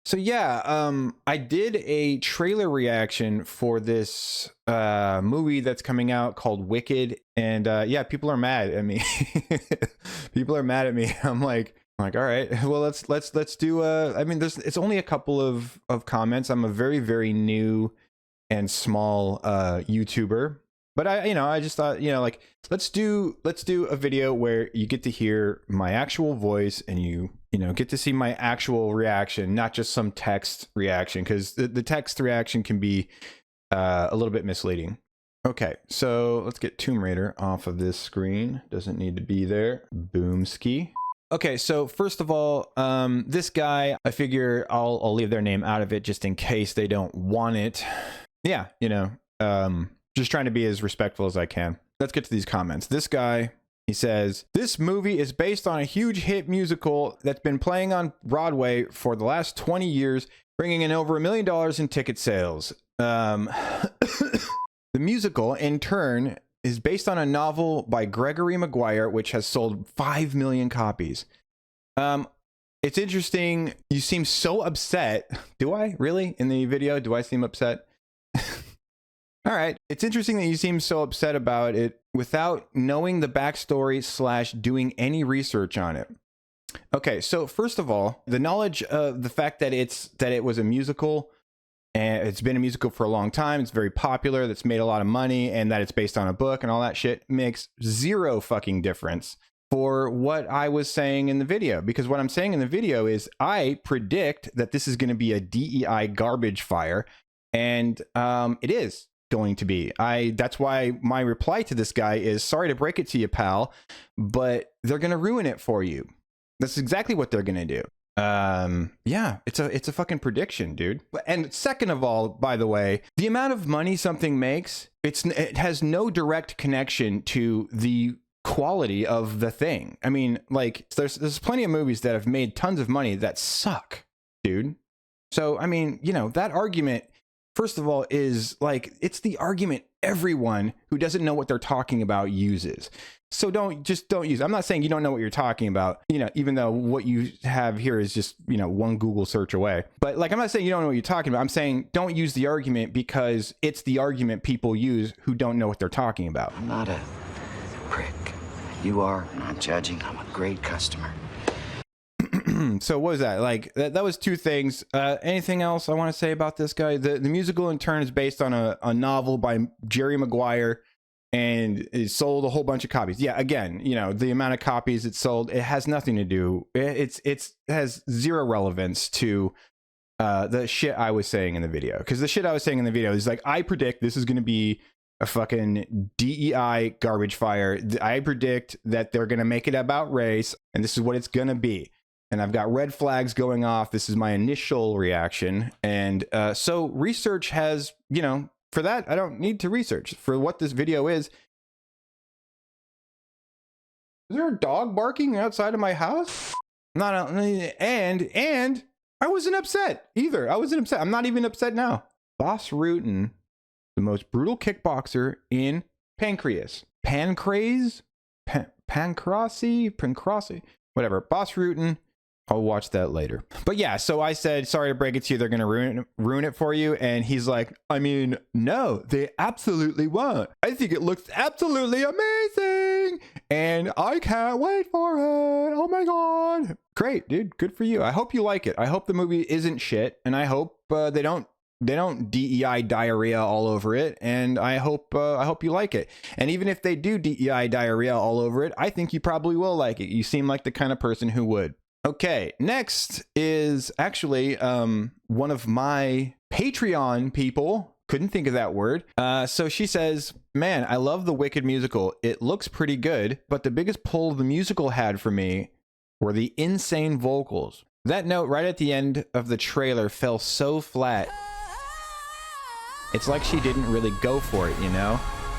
So yeah, I did a trailer reaction for this movie that's coming out called Wicked, and yeah, people are mad at me. People are mad at me. I'm like, all right, well, let's do. I mean, it's only a couple of comments. I'm a very new and small YouTuber, but I just thought, like, let's do a video where you get to hear my actual voice and you get to see my actual reaction, not just some text reaction, because the text reaction can be a little bit misleading. Okay, so let's get Tomb Raider off of this screen. Doesn't need to be there. Boomski. Okay, so first of all, this guy, I figure I'll leave their name out of it just in case they don't want it. Yeah, just trying to be as respectful as I can. Let's get to these comments. This guy, he says, this movie is based on a huge hit musical that's been playing on Broadway for the last 20 years, bringing in over $1 million in ticket sales. The musical, in turn, is based on a novel by Gregory Maguire, which has sold 5 million copies. It's interesting. You seem so upset. Do I really? In the video, do I seem upset? All right. It's interesting that you seem so upset about it without knowing the backstory / doing any research on it. Okay, so first of all, the knowledge of the fact that it was a musical, and it's been a musical for a long time, it's very popular, that's made a lot of money, and that it's based on a book and all that shit makes zero fucking difference for what I was saying in the video. Because what I'm saying in the video is I predict that this is going to be a DEI garbage fire, and it is going to be. That's why my reply to this guy is, sorry to break it to you, pal, but they're going to ruin it for you. That's exactly what they're going to do. Yeah, it's a fucking prediction, dude. And second of all, by the way, the amount of money something makes, it has no direct connection to the quality of the thing. I mean, like, there's plenty of movies that have made tons of money that suck, dude. So, I mean, that argument, first of all, is like, it's the argument everyone who doesn't know what they're talking about uses. So don't use it. I'm not saying you don't know what you're talking about, even though what you have here is just, one Google search away. But like, I'm not saying you don't know what you're talking about. I'm saying don't use the argument because it's the argument people use who don't know what they're talking about. I'm not a prick. You are. I'm not judging. I'm a great customer. So what was that? Like, that was two things. Anything else I want to say about this guy? The musical, in turn, is based on a novel by Jerry Maguire, and it sold a whole bunch of copies. Yeah, again, the amount of copies it sold, it has nothing to do. It has zero relevance to the shit I was saying in the video. Because the shit I was saying in the video is like, I predict this is going to be a fucking DEI garbage fire. I predict that they're going to make it about race, and this is what it's going to be. And I've got red flags going off. This is my initial reaction. And so research has, for that, I don't need to research. For what this video is there a dog barking outside of my house? Not and I wasn't upset either. I wasn't upset. I'm not even upset now. Boss Rutan, the most brutal kickboxer in Pancrase. Pancrase? Whatever. Boss Rutan. I'll watch that later. But yeah, so I said, sorry to break it to you, they're going to ruin it for you. And he's like, I mean, no, they absolutely won't. I think it looks absolutely amazing. And I can't wait for it. Oh my God. Great, dude. Good for you. I hope you like it. I hope the movie isn't shit. And I hope they don't DEI diarrhea all over it, and I hope you like it. And even if they do DEI diarrhea all over it, I think you probably will like it. You seem like the kind of person who would. Okay, next is actually one of my Patreon people. Couldn't think of that word. So she says, man, I love the Wicked musical. It looks pretty good, but the biggest pull the musical had for me were the insane vocals. That note right at the end of the trailer fell so flat. It's like she didn't really go for it,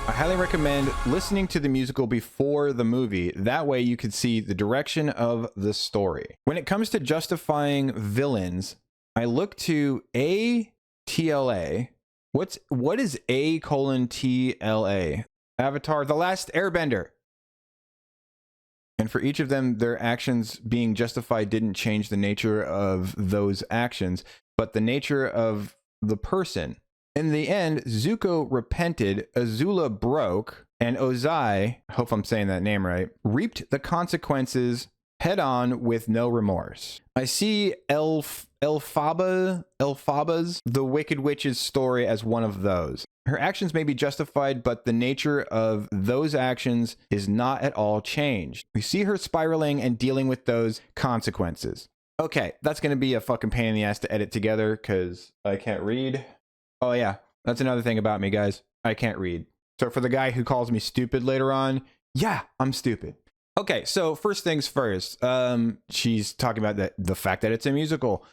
I highly recommend listening to the musical before the movie. That way you could see the direction of the story. When it comes to justifying villains, I look to ATLA. What is A:'TLA? Avatar: The Last Airbender. And for each of them, their actions being justified didn't change the nature of those actions, but the nature of the person. In the end, Zuko repented, Azula broke, and Ozai, hope I'm saying that name right, reaped the consequences head on with no remorse. I see Elphaba's The Wicked Witch's story as one of those. Her actions may be justified, but the nature of those actions is not at all changed. We see her spiraling and dealing with those consequences. Okay, that's going to be a fucking pain in the ass to edit together because I can't read. Oh yeah, that's another thing about me, guys. I can't read. So for the guy who calls me stupid later on, yeah, I'm stupid. Okay, so first things first, she's talking about the fact that it's a musical.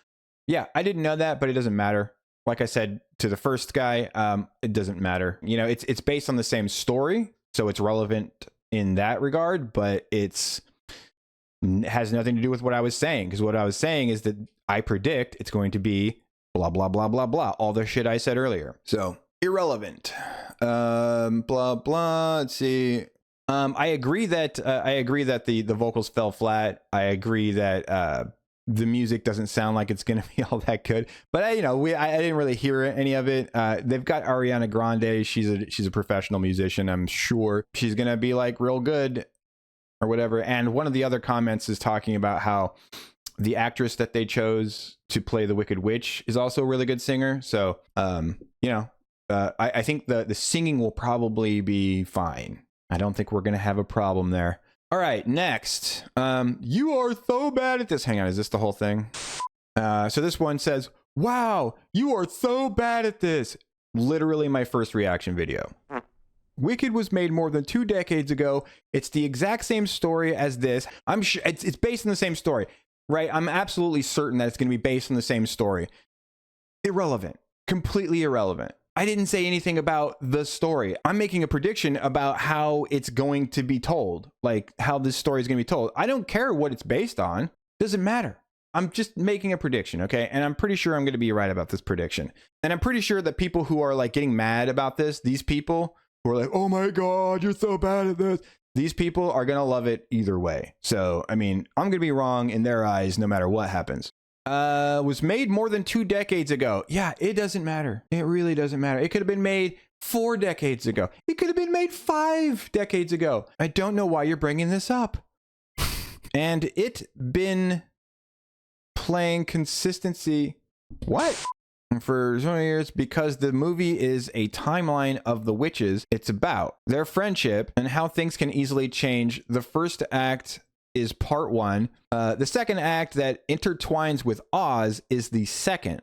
Yeah, I didn't know that, but it doesn't matter. Like I said to the first guy, it doesn't matter. You know, it's based on the same story, so it's relevant in that regard, but it has nothing to do with what I was saying, because what I was saying is that I predict it's going to be blah, blah, blah, blah, blah, all the shit I said earlier. So, irrelevant. Blah, blah, let's see. I agree that the vocals fell flat. I agree that the music doesn't sound like it's going to be all that good. But I didn't really hear any of it. They've got Ariana Grande. She's a professional musician. I'm sure she's going to be like real good or whatever. And one of the other comments is talking about how the actress that they chose to play the Wicked Witch is also a really good singer. So, I think the singing will probably be fine. I don't think we're going to have a problem there. All right, next. You are so bad at this. Hang on, is this the whole thing? So this one says, wow, you are so bad at this. Literally my first reaction video. Wicked was made more than 2 decades ago. It's the exact same story as this. I'm sure it's based on the same story, right? I'm absolutely certain that it's going to be based on the same story. Irrelevant. Completely irrelevant. I didn't say anything about the story. I'm making a prediction about how it's going to be told, like how this story is going to be told. I don't care what it's based on. Doesn't matter. I'm just making a prediction, okay? And I'm pretty sure I'm going to be right about this prediction. And I'm pretty sure that people who are like getting mad about this, these people who are like, oh my God, you're so bad at this. These people are going to love it either way. So, I mean, I'm going to be wrong in their eyes no matter what happens. Was made more than 2 decades ago. Yeah, it doesn't matter. It really doesn't matter. It could have been made 4 decades ago. It could have been made 5 decades ago. I don't know why you're bringing this up. And it been playing consistency. What? For so many years, because the movie is a timeline of the witches. It's about their friendship and how things can easily change. The first act is part 1. The second act that intertwines with Oz is the second.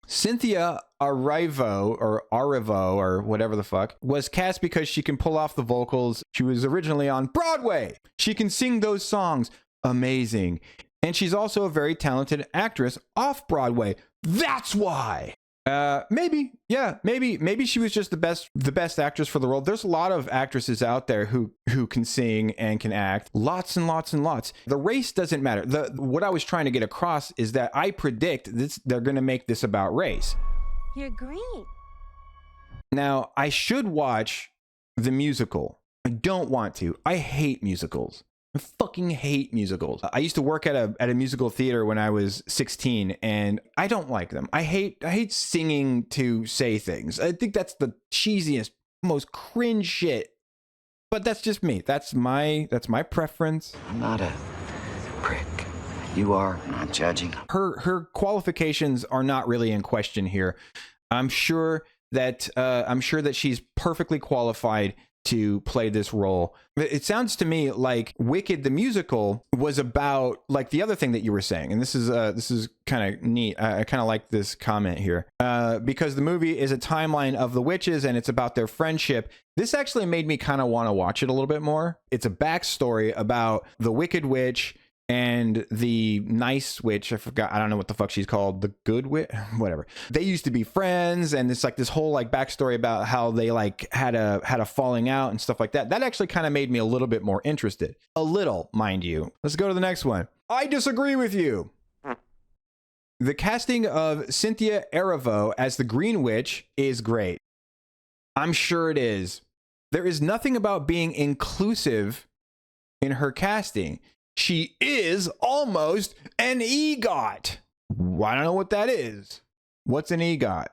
Cynthia Erivo or whatever the fuck was cast because she can pull off the vocals. She was originally on Broadway. She can sing those songs. Amazing. And she's also a very talented actress off Broadway. That's why. Maybe she was just the best actress for the role. There's a lot of actresses out there who can sing and can act. Lots and lots and lots. The race doesn't matter. What I was trying to get across is that I predict this, they're going to make this about race. You're green. Now, I should watch the musical. I don't want to. I hate musicals. I fucking hate musicals. I used to work at a musical theater when I was 16, and I don't like them. I hate singing to say things. I think that's the cheesiest, most cringe shit. But that's just me. That's my preference. I'm not a prick. You are. I'm not judging. Her qualifications are not really in question here. I'm sure that she's perfectly qualified to play this role. It sounds to me like Wicked the musical was about like the other thing that you were saying, and this is kind of neat. I kind of like this comment here because the movie is a timeline of the witches and it's about their friendship. This actually made me kind of want to watch it a little bit more. It's a backstory about the Wicked Witch and the nice witch. I forgot. I don't know what the fuck she's called. The good witch, whatever. They used to be friends, and it's like this whole like backstory about how they like had a falling out and stuff like that. That actually kind of made me a little bit more interested. A little, mind you. Let's go to the next one. I disagree with you. The casting of Cynthia Erivo as the Green Witch is great. I'm sure it is. There is nothing about being inclusive in her casting. She is almost an EGOT. I don't know what that is. What's an EGOT?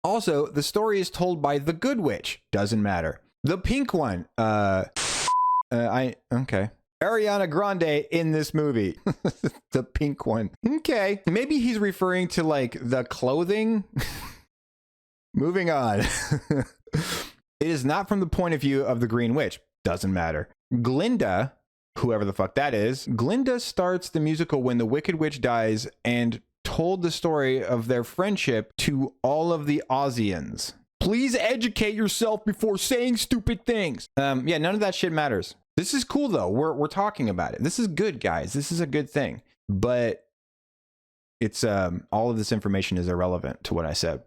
Also, the story is told by the Good Witch. Doesn't matter. The pink one. Okay. Ariana Grande in this movie. The pink one. Okay. Maybe he's referring to like the clothing. Moving on. It is not from the point of view of the Green Witch. Doesn't matter. Glinda, whoever the fuck that is, Glinda starts the musical when the Wicked Witch dies and told the story of their friendship to all of the Aussians. Please educate yourself before saying stupid things. Yeah, none of that shit matters. This is cool though. We're talking about it. This is good, guys. This is a good thing. But it's all of this information is irrelevant to what I said.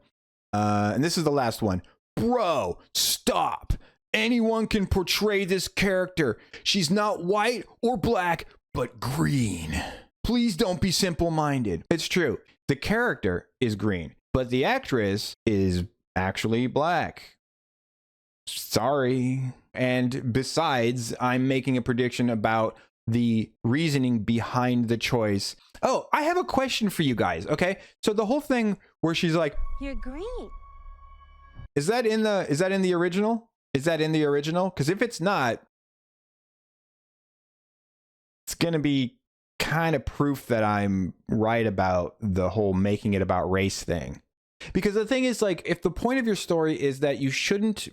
And this is the last one. Bro, stop. Anyone can portray this character. She's not white or black, but green. Please don't be simple-minded. It's true. The character is green, but the actress is actually black. Sorry. And besides, I'm making a prediction about the reasoning behind the choice. Oh, I have a question for you guys, okay? So the whole thing where she's like, "You're green." Is that in the original? Is that in the original? Because if it's not, it's going to be kind of proof that I'm right about the whole making it about race thing. Because the thing is, like, if the point of your story is that you shouldn't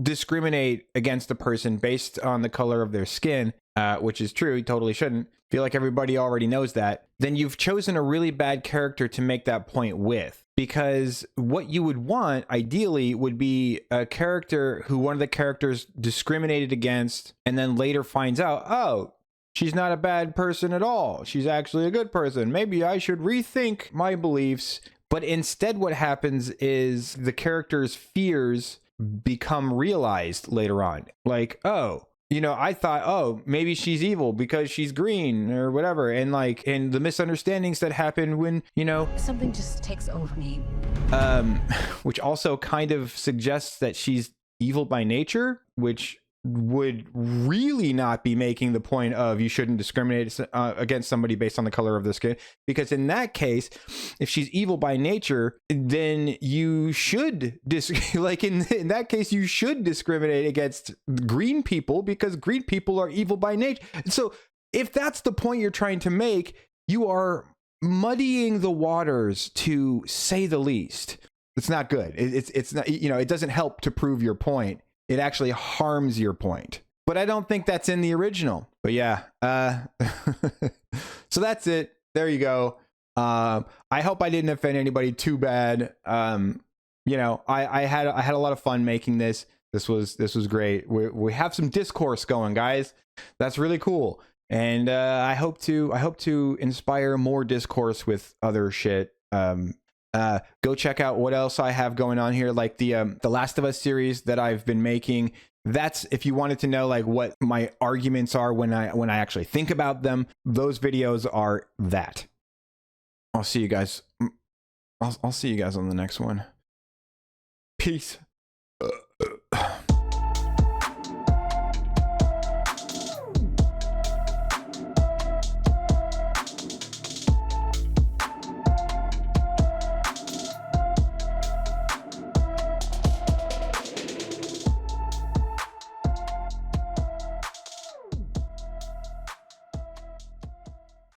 discriminate against a person based on the color of their skin, which is true, you totally shouldn't. I feel like everybody already knows that. Then you've chosen a really bad character to make that point with. Because what you would want, ideally, would be a character who one of the characters discriminated against and then later finds out, oh, she's not a bad person at all. She's actually a good person. Maybe I should rethink my beliefs. But instead what happens is the character's fears become realized later on. Like, oh, you know, I thought, oh, maybe she's evil because she's green or whatever. And like, and the misunderstandings that happen when, you know, Something just takes over me. which also kind of suggests that she's evil by nature, which would really not be making the point of you shouldn't discriminate against somebody based on the color of their skin. Because in that case, if she's evil by nature, then you should like in that case, you should discriminate against green people because green people are evil by nature. So if that's the point you're trying to make, you are muddying the waters, to say the least. It's not good. It's not, you know, it doesn't help to prove your point. It actually harms your point. But I don't think that's in the original. But yeah, so that's it. There you go. I hope I didn't offend anybody too bad. You know, I had a lot of fun making this. This was great. We have some discourse going, guys. That's really cool. And I hope to inspire more discourse with other shit. Go check out what else I have going on here, like the Last of Us series that I've been making. That's if you wanted to know like what my arguments are when I actually think about them. Those videos are that. I'll see you guys. I'll see you guys on the next one. Peace.